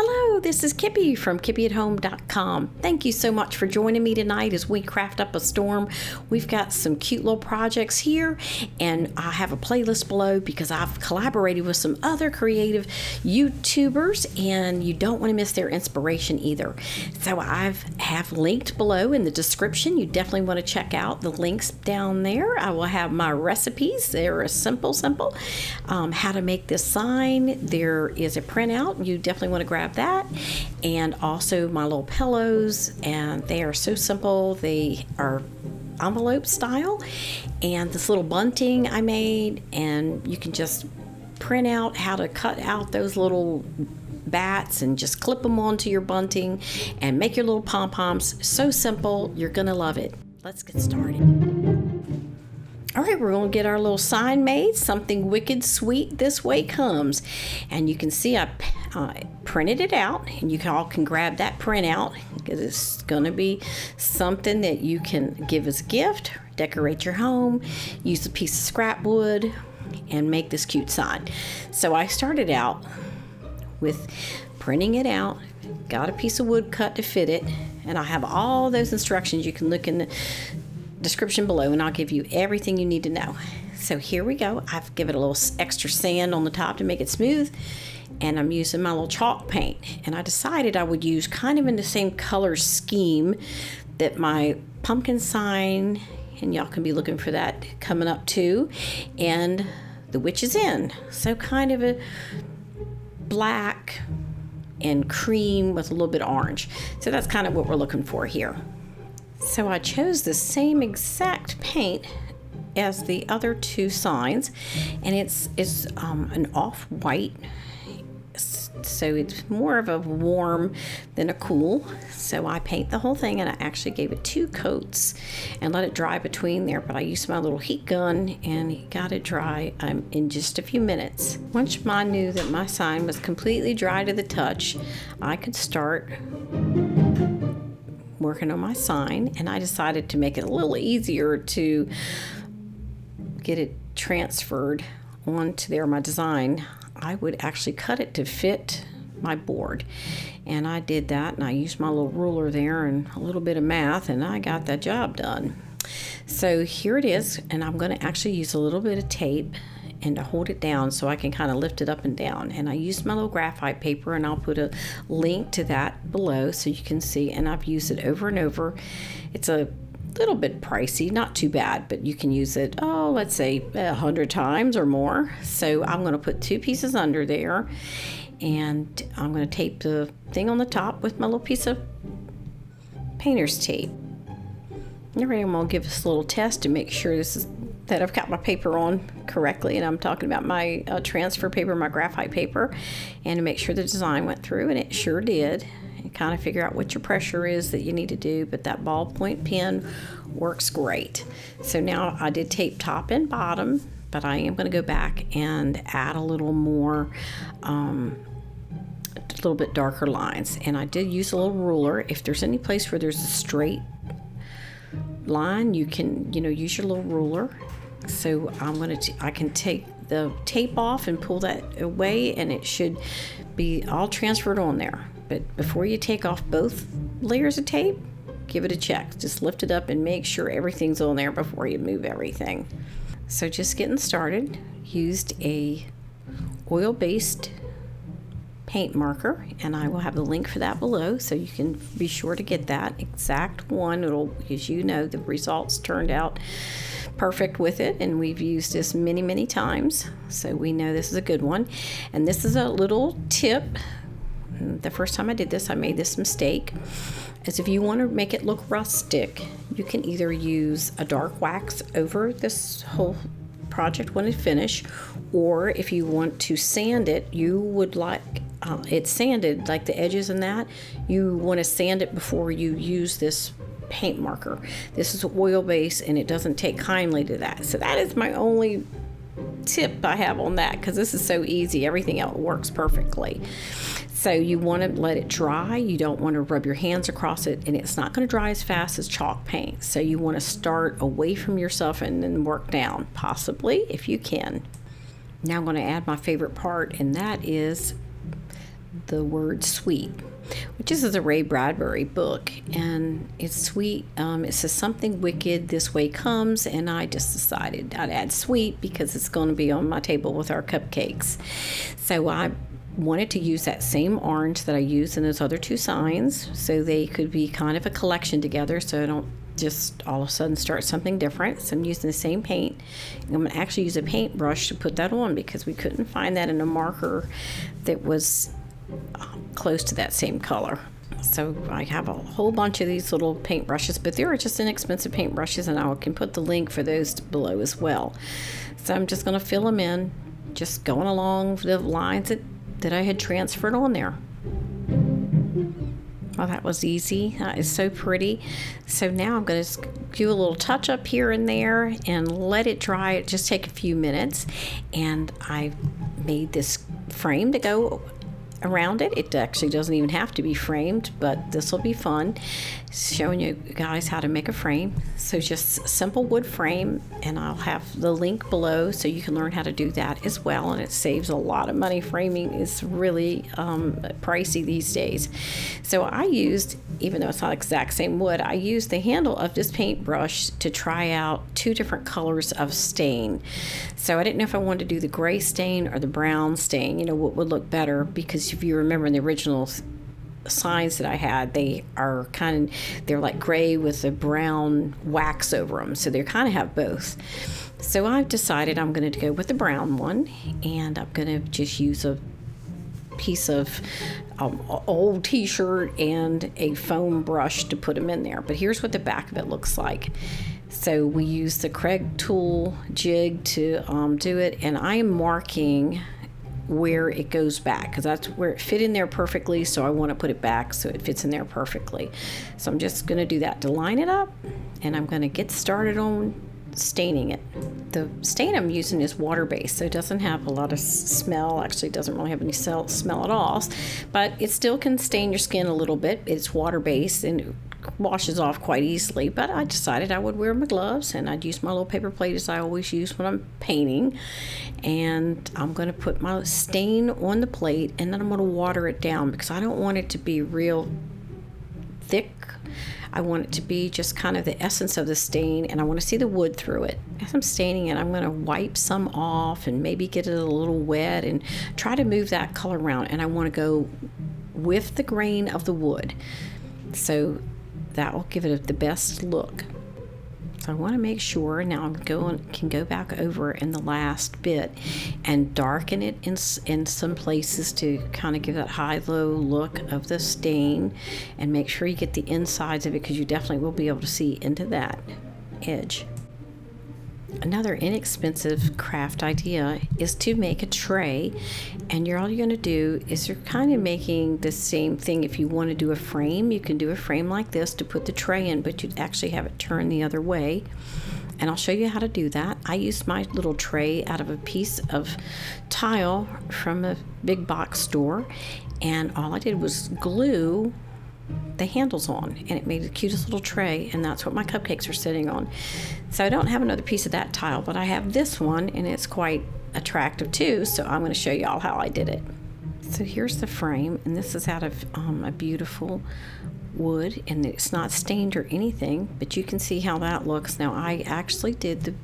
Hello, this is Kippi from KippiAtHome.com. Thank you so much for joining me tonight as we craft up a storm. We've got some cute little projects here, and I have a playlist below because I've collaborated with some other creative YouTubers, and you don't want to miss their inspiration either. So I have linked below in the description. You definitely want to check out the links down there. I will have my recipes. They're simple. How to make this sign. There is a printout. You definitely want to grab that, and also my little pillows, and they are so simple. They are envelope style, and this little bunting I made, and you can just print out how to cut out those little bats and just clip them onto your bunting and make your little pom-poms. So simple, you're gonna love it. Let's get started. All right, we're going to get our little sign made. Something wicked sweet this way comes. And you can see I printed it out, and you all can grab that printout because it's going to be something that you can give as a gift, decorate your home, use a piece of scrap wood, and make this cute sign. So I started out with printing it out, got a piece of wood cut to fit it, and I have all those instructions. You can look in the description below, and I'll give you everything you need to know. So here we go. I've given it a little extra sand on the top to make it smooth, and I'm using my little chalk paint, and I decided I would use kind of in the same color scheme that my pumpkin sign, and y'all can be looking for that coming up too, and the witch is in. So kind of a black and cream with a little bit of orange. So that's kind of what we're looking for here. So I chose the same exact paint as the other two signs, and it's an off-white, so it's more of a warm than a cool. So I paint the whole thing, and I actually gave it 2 coats and let it dry between there, but I used my little heat gun and got it dry in just a few minutes. Once I knew that my sign was completely dry to the touch, I could start working on my sign, and I decided to make it a little easier to get it transferred onto there, my design. I would actually cut it to fit my board, and I did that, and I used my little ruler there and a little bit of math, and I got that job done. So here it is, and I'm going to actually use a little bit of tape and to hold it down so I can kind of lift it up and down. And I used my little graphite paper, and I'll put a link to that below so you can see, and I've used it over and over. It's a little bit pricey, not too bad, but you can use it, let's say 100 times or more. So I'm going to put 2 pieces under there, and I'm going to tape the thing on the top with my little piece of painter's tape. All right, I'm going to give this a little test to make sure that I've got my paper on correctly, and I'm talking about my transfer paper, my graphite paper, and to make sure the design went through, and it sure did. And kind of figure out what your pressure is that you need to do, but that ballpoint pen works great. So now I did tape top and bottom, but I am going to go back and add a little more, a little bit darker lines. And I did use a little ruler. If there's any place where there's a straight line, you can use your little ruler. So I can take the tape off and pull that away, and it should be all transferred on there. But before you take off both layers of tape, give it a check. Just lift it up and make sure everything's on there before you move everything. So just getting started, used a oil-based paint marker, and I will have the link for that below, so you can be sure to get that exact one. As you know, the results turned out perfect with it, and we've used this many times, so we know this is a good one. And this is a little tip. The first time I did this, I made this mistake, is if you want to make it look rustic, you can either use a dark wax over this whole project when it's finished, or if you want to sand it, you would like it sanded, like the edges and that, you want to sand it before you use this paint marker. This is oil base, and it doesn't take kindly to that. So that is my only tip I have on that, because this is so easy. Everything else works perfectly. So you want to let it dry. You don't want to rub your hands across it, and it's not going to dry as fast as chalk paint. So you want to start away from yourself and then work down, possibly, if you can. Now I'm going to add my favorite part, and that is the word sweet, which is a Ray Bradbury book, and it's sweet. It says something wicked this way comes, and I just decided I'd add sweet because it's going to be on my table with our cupcakes. So I wanted to use that same orange that I used in those other two signs, so they could be kind of a collection together, so I don't just all of a sudden start something different. So I'm using the same paint. I'm going to actually use a paintbrush to put that on because we couldn't find that in a marker that was close to that same color. So I have a whole bunch of these little paintbrushes, but they're just inexpensive paintbrushes, and I can put the link for those below as well. So I'm just going to fill them in, just going along the lines that I had transferred on there. Well, that was easy. That is so pretty. So now I'm going to do a little touch up here and there and let it dry. It just take a few minutes. And I made this frame to go around it. It actually doesn't even have to be framed, but this will be fun, showing you guys how to make a frame. So just simple wood frame, and I'll have the link below so you can learn how to do that as well, and it saves a lot of money. Framing is really pricey these days. So I used, even though it's not exact same wood, I used the handle of this paintbrush to try out two different colors of stain. So I didn't know if I wanted to do the gray stain or the brown stain, what would look better, because if you remember in the original signs that I had, they're like gray with a brown wax over them, so they kind of have both. So I've decided I'm going to go with the brown one, and I'm going to just use a piece of old t-shirt and a foam brush to put them in there. But here's what the back of it looks like. So we use the Craig tool jig to do it, and I am marking where it goes back because that's where it fit in there perfectly, so I want to put it back so it fits in there perfectly. So I'm just going to do that to line it up, and I'm going to get started on staining it. The stain I'm using is water-based, so it doesn't have a lot of smell. Actually, it doesn't really have any smell at all, but it still can stain your skin a little bit. It's water-based and it washes off quite easily, but I decided I would wear my gloves, and I'd use my little paper plate as I always use when I'm painting, and I'm going to put my stain on the plate, and then I'm going to water it down because I don't want it to be real thick. I want it to be just kind of the essence of the stain, and I want to see the wood through it. As I'm staining it, I'm going to wipe some off and maybe get it a little wet and try to move that color around, and I want to go with the grain of the wood. So that will give it the best look. So I want to make sure now can go back over in the last bit and darken it in some places to kind of give that high-low look of the stain, and make sure you get the insides of it because you definitely will be able to see into that edge. Another inexpensive craft idea is to make a tray, and all you're going to do is you're kind of making the same thing. If you want to do a frame, you can do a frame like this to put the tray in, but you'd actually have it turned the other way, and I'll show you how to do that. I used my little tray out of a piece of tile from a big box store, and all I did was glue the handles on, and it made the cutest little tray, and that's what my cupcakes are sitting on. So I don't have another piece of that tile, but I have this one, and it's quite attractive too, so I'm going to show y'all how I did it. So here's the frame, and this is out of a beautiful wood, and it's not stained or anything, but you can see how that looks. Now I actually did the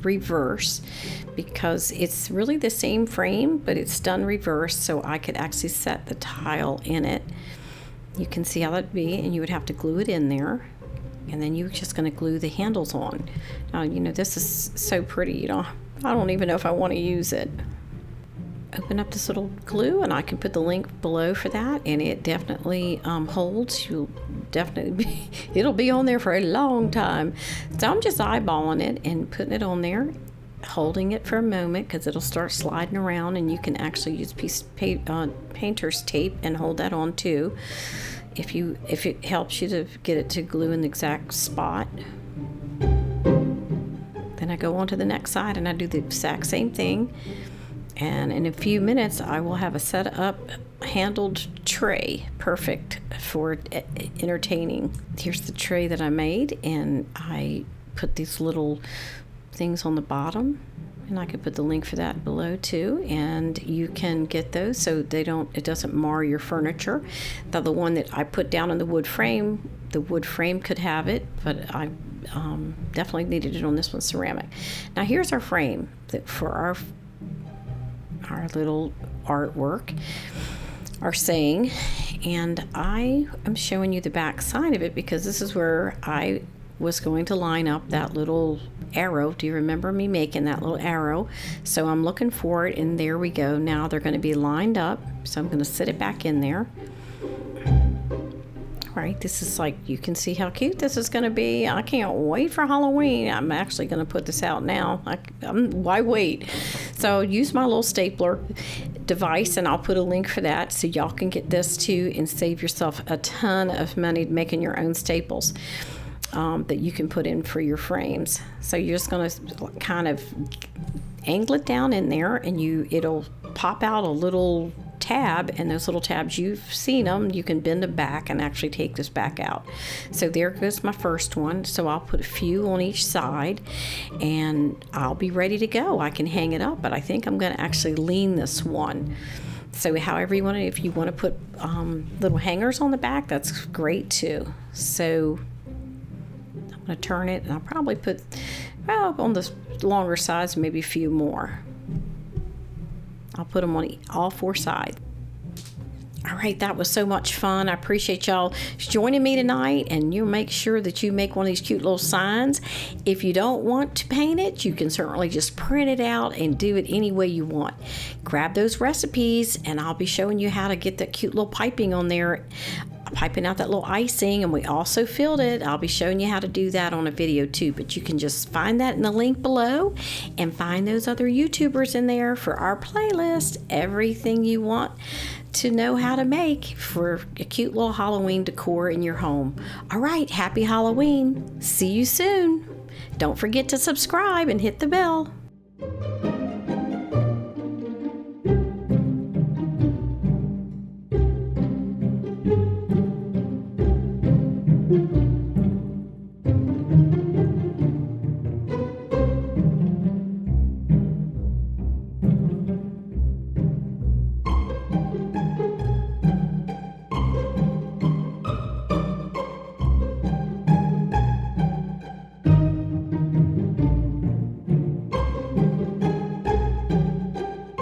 reverse because it's really the same frame, but it's done reverse, so I could actually set the tile in it. You can see how that'd be, and you would have to glue it in there, and then you're just going to glue the handles on. Now, this is so pretty, I don't even know if I want to use it. Open up this little glue, and I can put the link below for that, and it definitely holds. It'll be on there for a long time. So I'm just eyeballing it and putting it on there, holding it for a moment because it'll start sliding around, and you can actually use a piece of painter's tape and hold that on too if it helps you to get it to glue in the exact spot. Then I go on to the next side and I do the exact same thing, and in a few minutes I will have a set up handled tray, perfect for entertaining. Here's the tray that I made, and I put these little things on the bottom, And I could put the link for that below too, and you can get those so it doesn't mar your furniture. The one that I put down in the wood frame could have it, but I definitely needed it on this one, ceramic. Now here's our frame for our little artwork, our saying, and I am showing you the back side of it because this is where I was going to line up that little arrow. Do you remember me making that little arrow? So I'm looking for it, and there we go. Now they're going to be lined up, so I'm going to sit it back in there. All right, this is like, you can see how cute this is going to be. I can't wait for Halloween. I'm actually going to put this out now. Why wait? So use my little stapler device, and I'll put a link for that so y'all can get this too and save yourself a ton of money making your own staples that you can put in for your frames. So you're just going to kind of angle it down in there, and it'll pop out a little tab, and those little tabs, you've seen them, you can bend them back and actually take this back out. So there goes my first one. So I'll put a few on each side, and I'll be ready to go. I can hang it up, but I think I'm going to actually lean this one. So however you want it, if you want to put little hangers on the back, that's great too. So I'm going to turn it, and I'll probably put, well, on the longer sides, maybe a few more. I'll put them on all four sides. All right, that was so much fun. I appreciate y'all joining me tonight, and you make sure that you make one of these cute little signs. If you don't want to paint it, you can certainly just print it out and do it any way you want. Grab those recipes, and I'll be showing you how to get that cute little piping on there, piping out that little icing, and we also filled it. I'll be showing you how to do that on a video too, but you can just find that in the link below and find those other YouTubers in there for our playlist, everything you want to know how to make for a cute little Halloween decor in your home. All right, happy Halloween. See you soon. Don't forget to subscribe and hit the bell.